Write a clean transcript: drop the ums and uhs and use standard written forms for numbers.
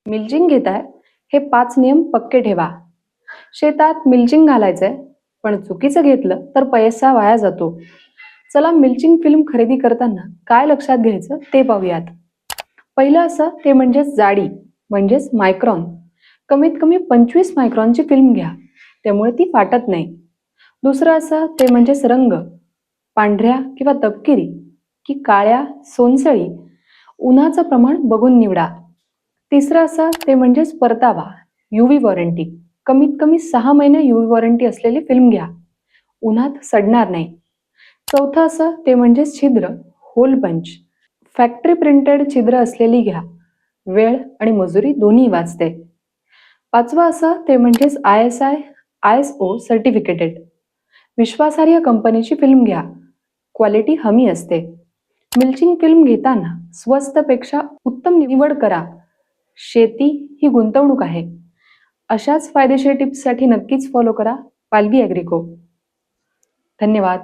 Milching घेताय हे 5 नियम पक्के ठेवा. शेतात मिल्चिंग घालायचंय, पण चुकीचं घेतलं तर पैसा वाया जातो. चला मिल्चिंग फिल्म खरेदी करताना काय लक्षात घ्यायचं ते पाहूयात. पहिलं असं ते म्हणजेच जाडी म्हणजेच मायक्रॉन. कमीत कमी 25 मायक्रॉनची फिल्म घ्या, त्यामुळे ती फाटत नाही. दुसरं असं ते म्हणजेच रंग. पांढऱ्या किंवा तपकिरी की काळ्या, सोनसळी, उन्हाचं प्रमाण बघून निवडा. तिसरं असं ते म्हणजेच परतावा, यूव्ही वॉरंटी. कमीत कमी 6 महिने यूव्ही वॉरंटी असलेली फिल्म घ्या, उन्हात सडणार नाही. चौथं असं ते म्हणजेच छिद्र, होल पंच. फॅक्टरी प्रिंटेड छिद्र असलेली घ्या, वेळ आणि मजुरी दोन्ही वाचते. पाचवं असं ते म्हणजेच ISI ISO सर्टिफिकेटेड. विश्वासार्ह कंपनीची फिल्म घ्या, क्वालिटी हमी असते. मिल्चिंग फिल्म घेताना स्वस्तपेक्षा उत्तम निवड करा. शेती ही गुंतवणूक आहे. अशाच फायदेशीर टिप्ससाठी नक्कीच फॉलो करा पालवी ॲग्रिको. धन्यवाद.